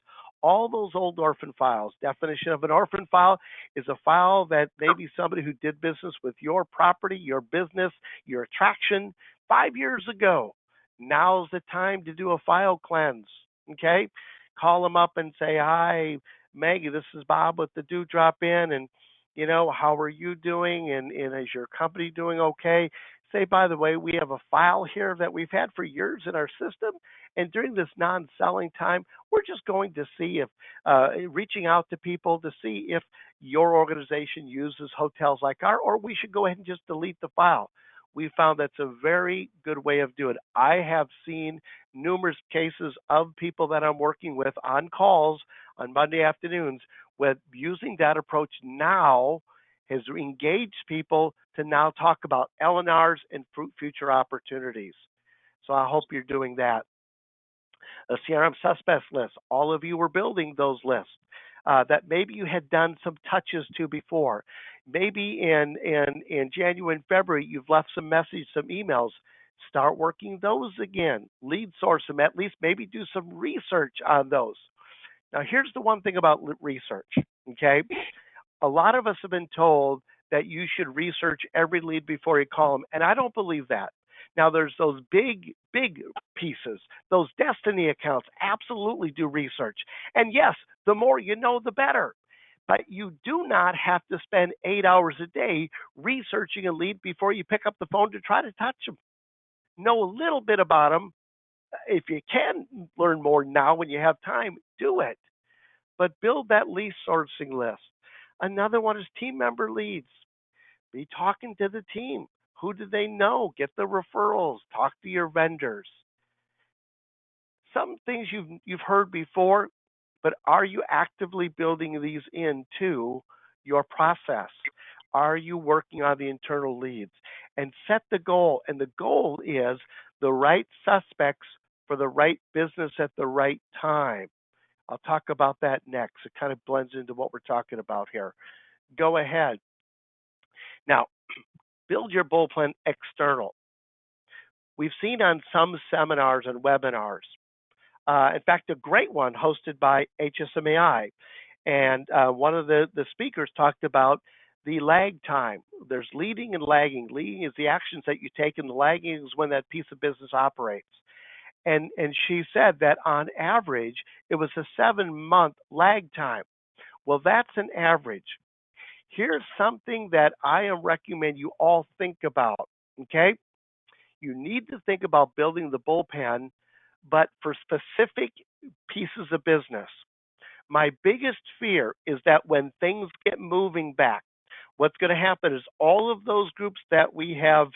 All those old orphan files. Definition of an orphan file is a file that maybe somebody who did business with your property, your business, your attraction 5 years ago. Now's the time to do a file cleanse. Okay? Call them up and say, "Hi, Maggie, this is Bob with the Dewdrop Inn, and how are you doing? And is your company doing okay?" Say, by the way, we have a file here that we've had for years in our system, and during this non-selling time, we're just going to see if reaching out to people to see if your organization uses hotels like ours, or we should go ahead and just delete the file. We found that's a very good way of doing it. I have seen numerous cases of people that I'm working with on calls on Monday afternoons with using that approach now has engaged people to now talk about L&Rs and future opportunities. So I hope you're doing that. A CRM suspects list. All of you were building those lists that maybe you had done some touches to before. Maybe in January and February, you've left some messages, some emails. Start working those again. Lead source them, at least maybe do some research on those. Now, here's the one thing about research, okay? A lot of us have been told that you should research every lead before you call them, and I don't believe that. Now, there's those big pieces, those destiny accounts, absolutely do research. And yes, the more you know, the better. But you do not have to spend 8 hours a day researching a lead before you pick up the phone to try to touch them. Know a little bit about them. If you can learn more now when you have time, do it. But build that lead sourcing list. Another one is team member leads. Be talking to the team. Who do they know? Get the referrals. Talk to your vendors. Some things you've heard before, but are you actively building these into your process? Are you working on the internal leads? And set the goal. And the goal is the right suspects for the right business at the right time. I'll talk about that next. It kind of blends into what we're talking about here. Go ahead. Now, build your bull plan external. We've seen on some seminars and webinars, in fact, a great one hosted by HSMAI. And one of the speakers talked about the lag time. There's leading and lagging. Leading is the actions that you take, and the lagging is when that piece of business operates. And she said that on average, it was a 7-month lag time. Well, that's an average. Here's something that I recommend you all think about, okay? You need to think about building the bullpen, but for specific pieces of business. My biggest fear is that when things get moving back, what's going to happen is all of those groups that we have,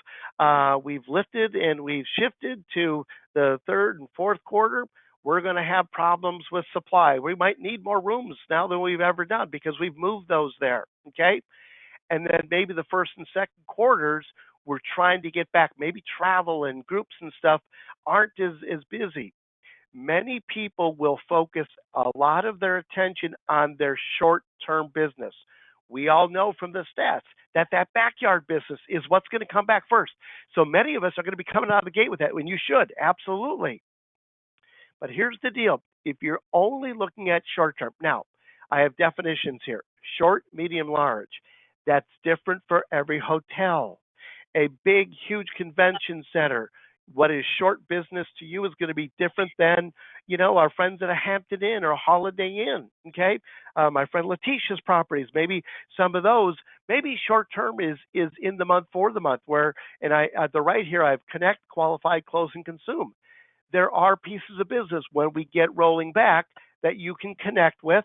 we've lifted and we've shifted to the third and fourth quarter, we're going to have problems with supply. We might need more rooms now than we've ever done because we've moved those there, okay? And then maybe the first and second quarters, we're trying to get back. Maybe travel and groups and stuff aren't as busy. Many people will focus a lot of their attention on their short-term business. We all know from the stats that that backyard business is what's going to come back first. So many of us are going to be coming out of the gate with that, and you should, absolutely. But here's the deal. If you're only looking at short term, now I have definitions here: short, medium, large. That's different for every hotel. A big, huge convention center, what is short business to you is going to be different than, our friends at a Hampton Inn or a Holiday Inn. Okay. My friend Letitia's properties, maybe some of those, maybe short term is in the month for the month where, and I, at the right here, I have connect, qualify, close, and consume. There are pieces of business when we get rolling back that you can connect with,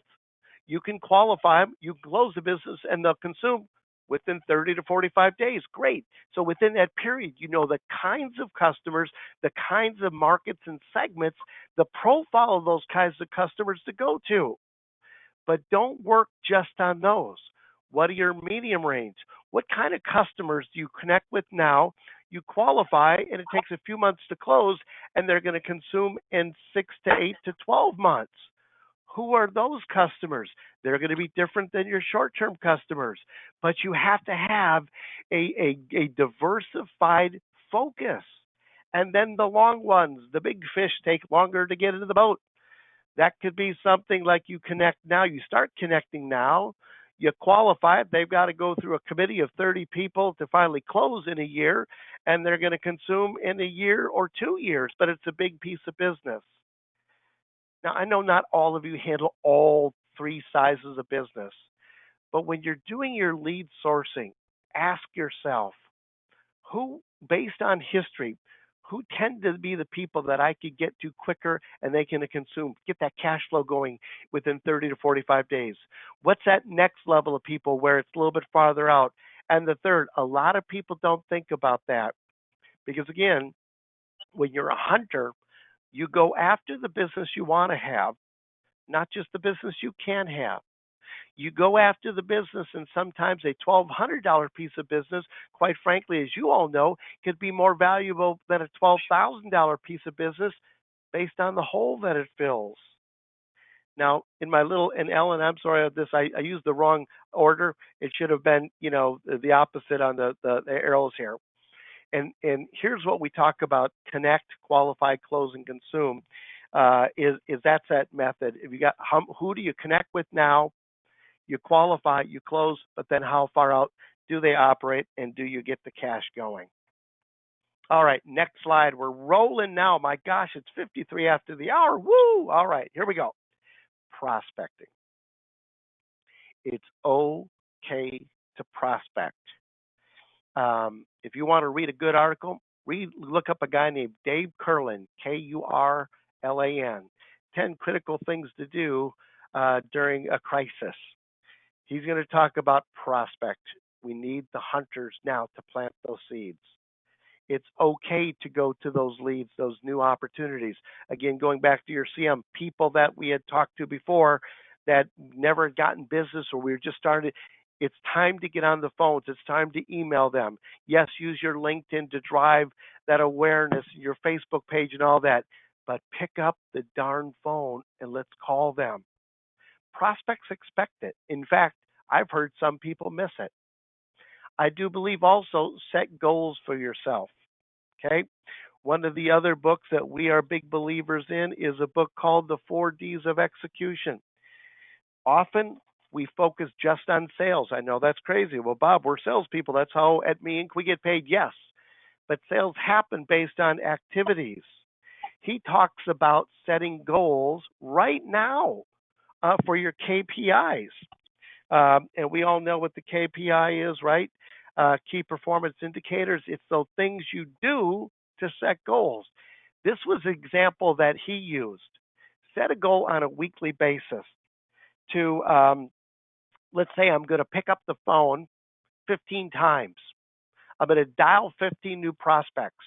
you can qualify them, you close the business, and they'll consume within 30 to 45 days. Great. So within that period, you know the kinds of customers, the kinds of markets and segments, the profile of those kinds of customers to go to. But don't work just on those. What are your medium range? What kind of customers do you connect with now? You qualify, and it takes a few months to close, and they're going to consume in 6 to 8 to 12 months. Who are those customers? They're going to be different than your short-term customers, but you have to have a diversified focus. And then the long ones, the big fish, take longer to get into the boat. That could be something like you connect now. You start connecting now. You qualify it. They've got to go through a committee of 30 people to finally close in a year, and they're going to consume in a year or 2 years, but it's a big piece of business. Now, I know not all of you handle all three sizes of business, but when you're doing your lead sourcing, ask yourself, who, based on history, who tend to be the people that I could get to quicker and they can consume, get that cash flow going within 30 to 45 days? What's that next level of people where it's a little bit farther out? And the third, a lot of people don't think about that because, again, when you're a hunter, you go after the business you want to have, not just the business you can have. You go after the business, and sometimes a $1,200 piece of business, quite frankly, as you all know, could be more valuable than a $12,000 piece of business based on the hole that it fills. Now, in my little, and Ellen, I'm sorry of this, I used the wrong order. It should have been, the opposite on the arrows here. And here's what we talk about: connect, qualify, close, and consume. Is that's that method. If you got who do you connect with now? You qualify, you close, but then how far out do they operate, and do you get the cash going? All right, next slide. We're rolling now. My gosh, it's 53 after the hour. Woo! All right, here we go. Prospecting. It's okay to prospect. If you want to read a good article, look up a guy named Dave Kurlan, Kurlan, 10 critical things to do during a crisis. He's going to talk about prospect. We need the hunters now to plant those seeds. It's okay to go to those leads, those new opportunities. Again, going back to your CM, people that we had talked to before that never had gotten business, or we were just starting. It's time to get on the phones. It's time to email them. Yes, use your LinkedIn to drive that awareness, your Facebook page and all that, but pick up the darn phone and let's call them. Prospects expect it. In fact, I've heard some people miss it. I do believe also set goals for yourself. Okay. One of the other books that we are big believers in is a book called The 4 Ds of Execution. Often we focus just on sales. I know that's crazy. Well, Bob, we're salespeople. That's how at Me Inc. we get paid. Yes, but sales happen based on activities. He talks about setting goals right now for your KPIs. And we all know what the KPI is, right? Key performance indicators. It's those things you do to set goals. This was an example that he used. Set a goal on a weekly basis to, let's say I'm going to pick up the phone 15 times. I'm going to dial 15 new prospects.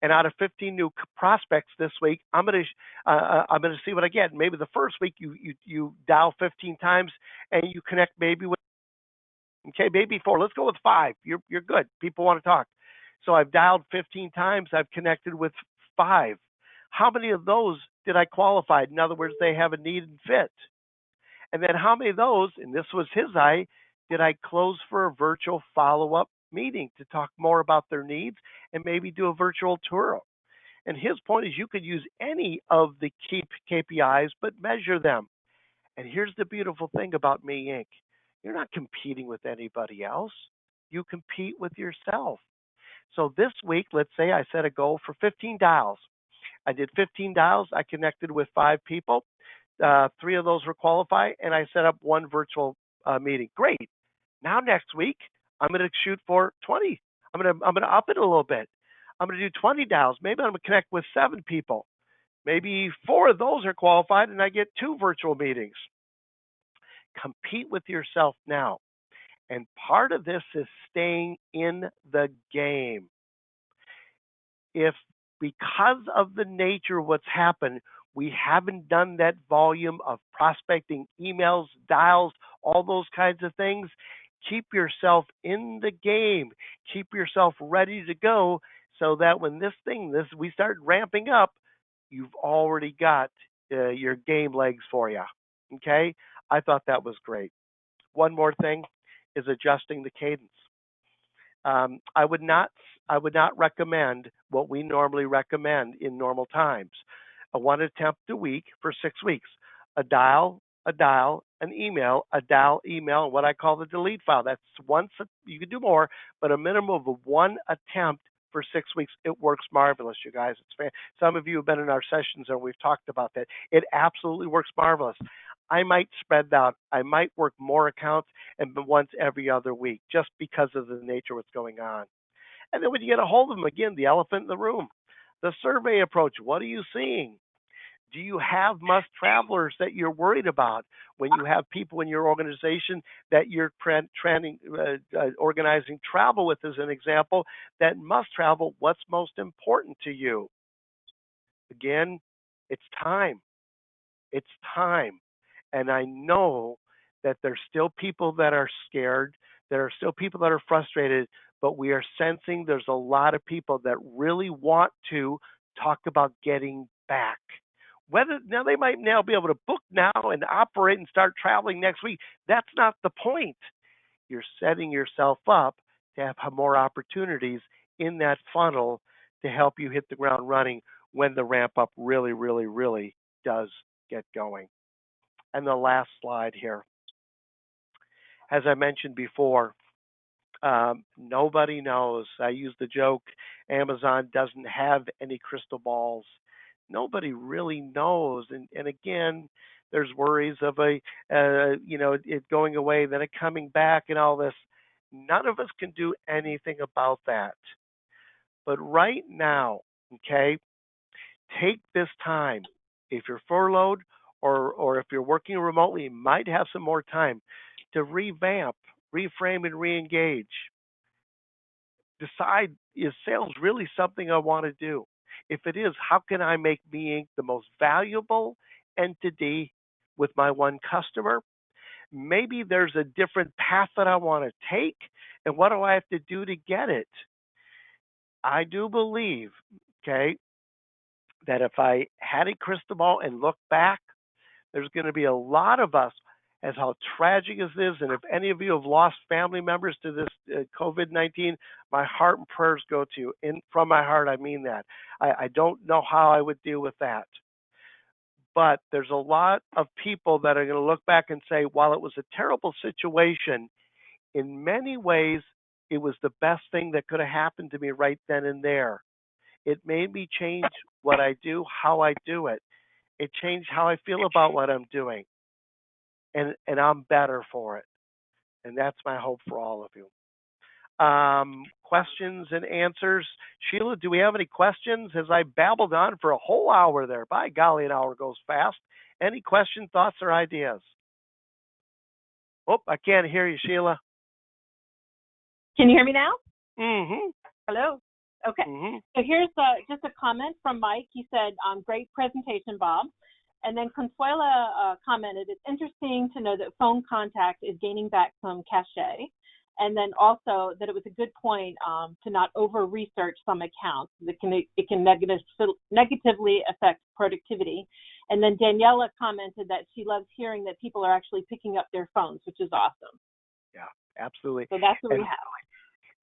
And out of 15 new prospects this week, I'm going to see what I get. Maybe the first week you dial 15 times and you connect maybe with, okay, maybe 4. Let's go with 5. You're good. People want to talk. So I've dialed 15 times. I've connected with 5. How many of those did I qualify? In other words, they have a need and fit. And then how many of those, and this was his eye, did I close for a virtual follow-up meeting to talk more about their needs and maybe do a virtual tour? And his point is you could use any of the key KPIs, but measure them. And here's the beautiful thing about Me Inc. You're not competing with anybody else. You compete with yourself. So this week, let's say I set a goal for 15 dials. I did 15 dials. I connected with 5 people. 3 of those were qualified, and I set up 1 virtual meeting. Great. Now next week, I'm going to shoot for 20. I'm going to up it a little bit. I'm going to do 20 dials. Maybe I'm going to connect with 7 people. Maybe 4 of those are qualified, and I get 2 virtual meetings. Compete with yourself now. And part of this is staying in the game. If because of the nature of what's happened, we haven't done that volume of prospecting, emails, dials, all those kinds of things, keep yourself in the game. Keep yourself ready to go so that when we start ramping up, you've already got your game legs for you. Okay? I thought that was great. One more thing is adjusting the cadence. I would not recommend what we normally recommend in normal times. A 1 attempt a week for 6 weeks. A dial, an email, a dial, email, and what I call the delete file. That's once, you can do more, but a minimum of 1 attempt for 6 weeks. It works marvelous, you guys. Some of you have been in our sessions and we've talked about that. It absolutely works marvelous. I might spread out. I might work more accounts and once every other week just because of the nature of what's going on. And then when you get a hold of them, again, the elephant in the room, the survey approach. What are you seeing? Do you have must travelers that you're worried about when you have people in your organization that you're organizing travel with, as an example, that must travel? What's most important to you? Again, it's time. It's time. And I know that there's still people that are scared. There are still people that are frustrated, but we are sensing there's a lot of people that really want to talk about getting back. Now they might now be able to book now and operate and start traveling next week. That's not the point. You're setting yourself up to have more opportunities in that funnel to help you hit the ground running when the ramp up really, really, really does get going. And the last slide here. As I mentioned before, nobody knows. I use the joke, Amazon doesn't have any crystal balls. Nobody really knows. And again, there's worries of it going away, then it coming back and all this. None of us can do anything about that. But right now, okay, take this time. If you're furloughed or if you're working remotely, you might have some more time to revamp, reframe, and reengage. Decide, is sales really something I want to do? If it is, how can I make Me Inc. the most valuable entity with my one customer? Maybe there's a different path that I want to take, and what do I have to do to get it? I do believe, okay, that if I had a crystal ball and look back, there's going to be a lot of us, as how tragic as this, and if any of you have lost family members to this COVID-19, my heart and prayers go to you. From my heart, I mean that. I don't know how I would deal with that. But there's a lot of people that are going to look back and say, while it was a terrible situation, in many ways, it was the best thing that could have happened to me right then and there. It made me change what I do, how I do it. It changed how I feel about what I'm doing. And I'm better for it. And that's my hope for all of you. Questions and answers. Sheila, do we have any questions? As I babbled on for a whole hour there. By golly, an hour goes fast. Any questions, thoughts, or ideas? Oh, I can't hear you, Sheila. Can you hear me now? Mm-hmm. Hello? Okay. Mm-hmm. So here's just a comment from Mike. He said, great presentation, Bob. And then Consuela commented, it's interesting to know that phone contact is gaining back some cachet. And then also that it was a good point to not over-research some accounts. It can negatively affect productivity. And then Daniela commented that she loves hearing that people are actually picking up their phones, which is awesome. Yeah, absolutely. So that's what we And have.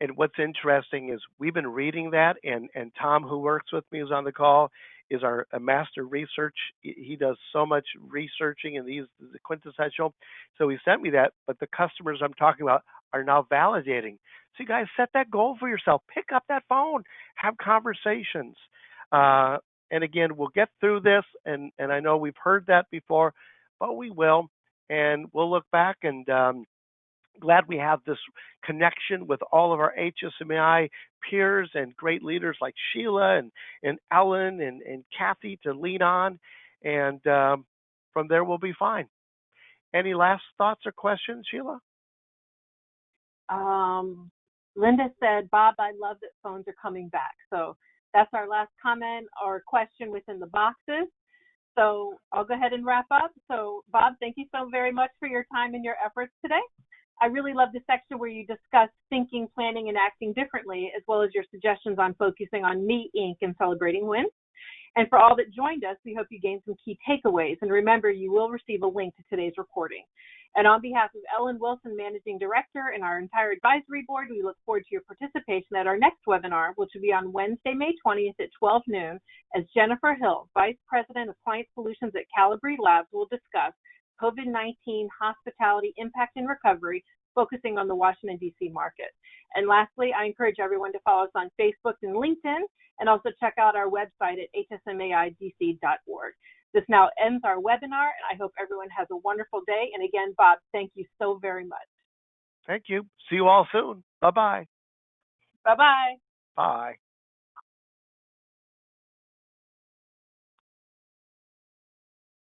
and what's interesting is we've been reading that, and Tom, who works with me, who's on the call, is our a master research. He does so much researching, and he's the quintessential. So he sent me that, but the customers I'm talking about are now validating. So you guys set that goal for yourself. Pick up that phone, have conversations. And again, we'll get through this, and I know we've heard that before, but we will, and we'll look back and glad we have this connection with all of our HSMAI peers and great leaders like Sheila and Ellen and Kathy to lean on. And from there, we'll be fine. Any last thoughts or questions, Sheila? Linda said, Bob, I love that phones are coming back. So that's our last comment or question within the boxes. So I'll go ahead and wrap up. So Bob, thank you so very much for your time and your efforts today. I really love the section where you discuss thinking, planning, and acting differently, as well as your suggestions on focusing on Me, Inc. and celebrating wins. And for all that joined us, we hope you gained some key takeaways. And remember, you will receive a link to today's recording. And on behalf of Ellen Wilson, Managing Director, and our entire advisory board, we look forward to your participation at our next webinar, which will be on Wednesday, May 20th at 12 noon, as Jennifer Hill, Vice President of Client Solutions at Calibri Labs, will discuss COVID-19 hospitality impact and recovery, focusing on the Washington, D.C. market. And lastly, I encourage everyone to follow us on Facebook and LinkedIn, and also check out our website at hsmaidc.org. This now ends our webinar, and I hope everyone has a wonderful day. And again, Bob, thank you so very much. Thank you. See you all soon. Bye-bye. Bye-bye. Bye.